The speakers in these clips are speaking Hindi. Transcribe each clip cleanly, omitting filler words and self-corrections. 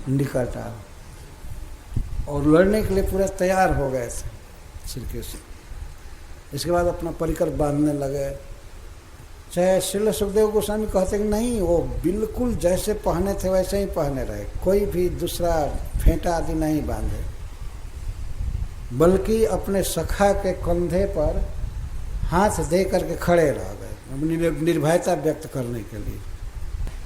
निकट आ, और लड़ने के लिए पूरा तैयार हो गए थे श्री कृष्ण। इसके बाद अपना परिकर बांधने लगे। चाहे श्रील सुखदेव गोस्वामी कहते कि नहीं, वो बिल्कुल जैसे पहने थे वैसे ही पहने रहे, कोई भी दूसरा फेंटा आदि नहीं बांधे, बल्कि अपने सखा के कंधे पर हाथ दे करके खड़े रह गए अपनी निर्भयता व्यक्त करने के लिए।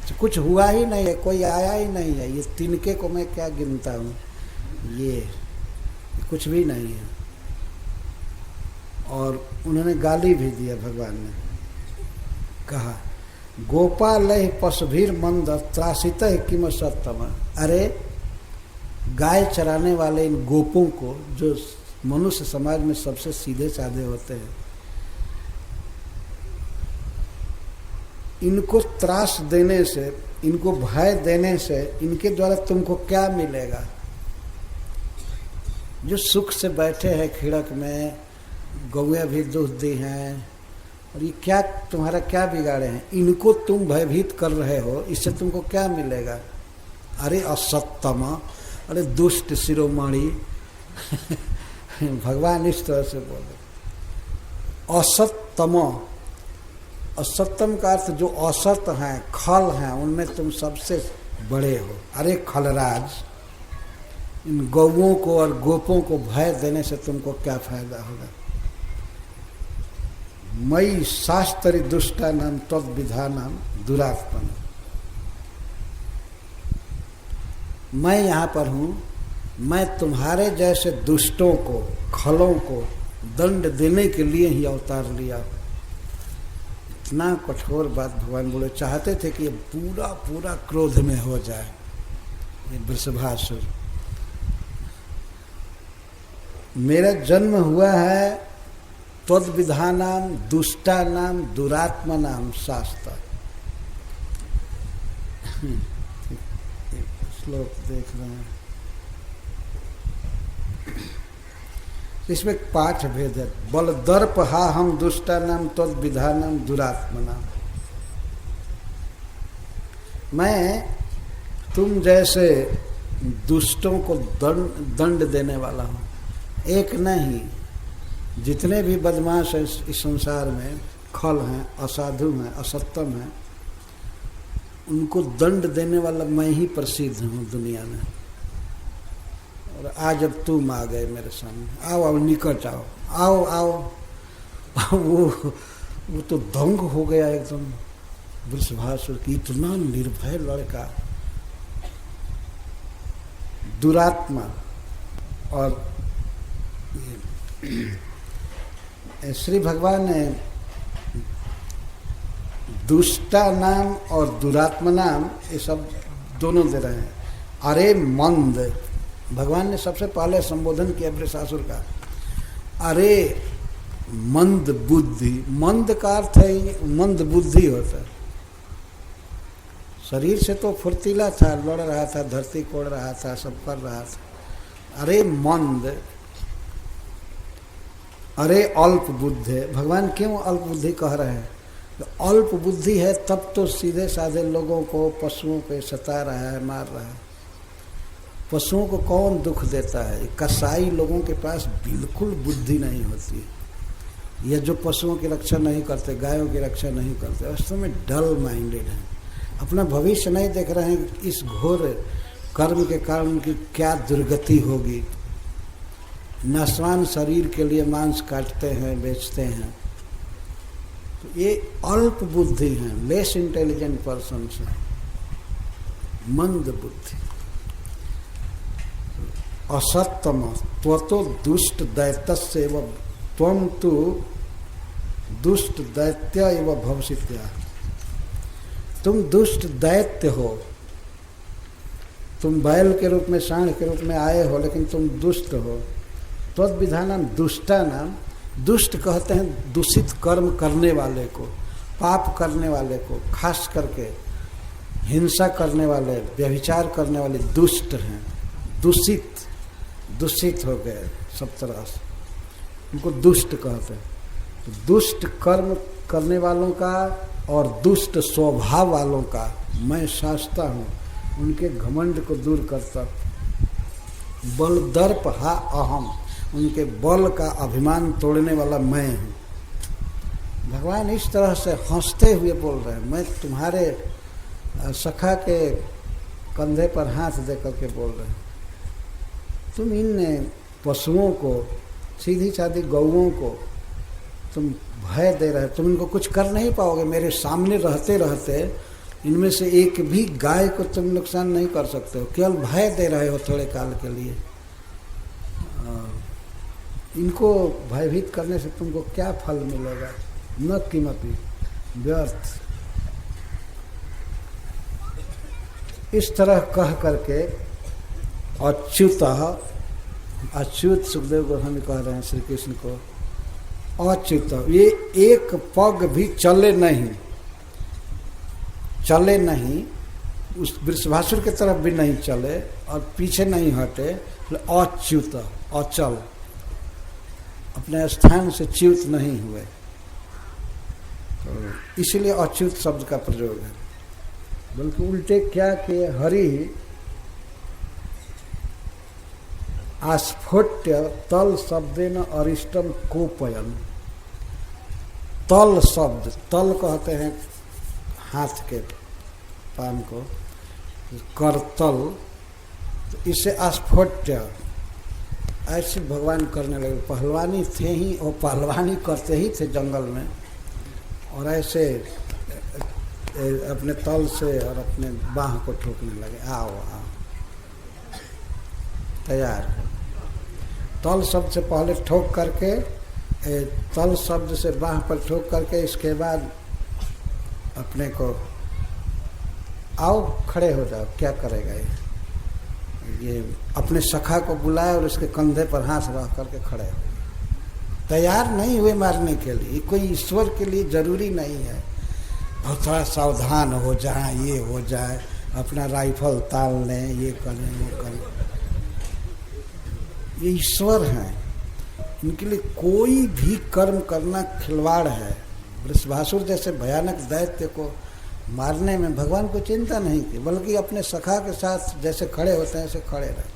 तो कुछ हुआ ही नहीं है, कोई आया ही नहीं है, ये तिनके को मैं क्या गिनता हूँ, ये कुछ भी नहीं है। और उन्होंने गाली भी दिया, भगवान ने कहा गोपालय पशुभीर मंद त्रासित किम सत्तम। अरे गाय चराने वाले इन गोपों को, जो मनुष्य समाज में सबसे सीधे साधे होते हैं, इनको त्रास देने से, इनको भय देने से इनके द्वारा तुमको क्या मिलेगा? जो सुख से बैठे हैं खिड़क में, गौया भी दूध दी हैं, और ये क्या तुम्हारा क्या बिगाड़े हैं? इनको तुम भयभीत कर रहे हो, इससे तुमको क्या मिलेगा? अरे असत्तम, अरे दुष्ट शिरोमणि भगवान इस तरह से बोले। असत्तम, असत्यम का अर्थ जो असत हैं, खल हैं, उनमें तुम सबसे बड़े हो। अरे खलराज, इन गौओं को और गोपों को भय देने से तुमको क्या फायदा होगा? मई शास्त्री दुष्टा नाम तद विधानम दुरात्मन। मैं यहाँ पर हूँ, मैं तुम्हारे जैसे दुष्टों को, खलों को दंड देने के लिए ही अवतार लिया। इतना कठोर बात भगवान बोले। चाहते थे कि ये पूरा पूरा क्रोध में हो जाए ये वृषभासुर। मेरा जन्म हुआ है तद विधानाम दुष्टा नाम दुरात्मा नाम शास्त्र। श्लोक देख रहे हैं, इसमें पाठ भेद है। बल दर्प हा हम दुष्टा नाम तद विधानम दुरात्मा नाम। मैं तुम जैसे दुष्टों को दंड देने वाला हूँ। एक नहीं, जितने भी बदमाश हैं इस संसार में, खल हैं, असाधु हैं, असत्यम हैं, उनको दंड देने वाला मैं ही प्रसिद्ध हूँ दुनिया में। और आज अब तुम आ गए मेरे सामने, आओ आओ निकट आओ, आओ आओ। वो तो दंग हो गया एकदम वृषभासुर की। इतना निर्भय लड़का, दुरात्मा। और श्री भगवान ने दुष्टा नाम और दुरात्मा नाम ये सब दोनों दे रहे हैं। अरे मंद, भगवान ने सबसे पहले संबोधन किया वृषभासुर का। अरे मंद बुद्धि, मंद का अर्थ है मंद बुद्धि होता है। शरीर से तो फुर्तीला था, लड़ रहा था, धरती कोड़ रहा था, सब कर रहा था। अरे मंद, अरे अल्प बुद्धि। भगवान क्यों अल्प बुद्धि कह रहे हैं? तो अल्प बुद्धि है तब तो सीधे साधे लोगों को, पशुओं पे सता रहा है, मार रहा है। पशुओं को कौन दुख देता है? कसाई लोगों के पास बिल्कुल बुद्धि नहीं होती है। यह जो पशुओं की रक्षा नहीं करते, गायों की रक्षा नहीं करते, वास्तव में डल माइंडेड है। अपना भविष्य नहीं देख रहे हैं कि इस घोर कर्म के कारण उनकी क्या दुर्गति होगी। नश्वान शरीर के लिए मांस काटते हैं, बेचते हैं। तो ये अल्प बुद्धि हैं, लेस इंटेलिजेंट पर्सन हैं, मंद बुद्धि। असत्यम त्वतो दुष्ट दैत्य एवं त्वं तु दुष्ट दैत्य एवं भविष्यत्या। तुम दुष्ट दैत्य हो, तुम बैल के रूप में, सांड के रूप में आए हो, लेकिन तुम दुष्ट हो। तद विधानम दुष्टा नाम, दुष्ट कहते हैं दूषित कर्म करने वाले को, पाप करने वाले को, खास करके हिंसा करने वाले, व्यभिचार करने वाले दुष्ट हैं। दूषित हो गए सब तरह से, उनको दुष्ट कहते हैं। तो दुष्ट कर्म करने वालों का और दुष्ट स्वभाव वालों का मैं शास्ता हूँ, उनके घमंड को दूर करता। बल दर्प हा अहम, उनके बल का अभिमान तोड़ने वाला मैं हूँ। भगवान इस तरह से हंसते हुए बोल रहे हैं। मैं तुम्हारे सखा के कंधे पर हाथ दे करके बोल रहे हैं। तुम इन पशुओं को, सीधी सादी गौओं को तुम भय दे रहे हो। तुम इनको कुछ कर नहीं पाओगे। मेरे सामने रहते रहते इनमें से एक भी गाय को तुम नुकसान नहीं कर सकते हो। केवल भय दे रहे हो थोड़े काल के लिए। इनको भयभीत करने से तुमको क्या फल मिलेगा? न किमपि, व्यर्थ। इस तरह कह करके अच्युत, अच्युत सुखदेव गोस्वामी कह रहे हैं श्री कृष्ण को, अच्युत, ये एक पग भी चले नहीं, चले नहीं, उस वृषभासुर की तरफ भी नहीं चले और पीछे नहीं हटे। अच्युत, अचल, अपने स्थान से च्युत नहीं हुए, तो इसलिए अच्युत शब्द का प्रयोग है। बल्कि उल्टे क्या किए, हरि आस्फोट्य तल शब्देन अरिष्टम कोपयन। तल शब्द, तल कहते हैं हाथ के पान को, करतल, तो इससे आस्फोट्य ऐसे भगवान करने लगे। पहलवानी थे ही, और पहलवानी करते ही थे जंगल में, और ऐसे अपने तल से और अपने बाह को ठोकने लगे। आओ आओ, तैयार हो। तल शब्द से पहले ठोक करके, तल शब्द से बाह पर ठोक करके, इसके बाद अपने को आओ खड़े हो जाओ। क्या करेगा ये अपने सखा को बुलाए और उसके कंधे पर हाथ रख करके खड़े हो। तैयार नहीं हुए मारने के लिए। कोई ईश्वर के लिए जरूरी नहीं है और थोड़ा सावधान हो जाए, ये हो जाए, अपना राइफल ताल लें, ये करें वो करें। ये ईश्वर हैं, इनके लिए कोई भी कर्म करना खिलवाड़ है। वृषभासुर जैसे भयानक दैत्य को मारने में भगवान को चिंता नहीं की, बल्कि अपने सखा के साथ जैसे खड़े होते हैं ऐसे खड़े रहे।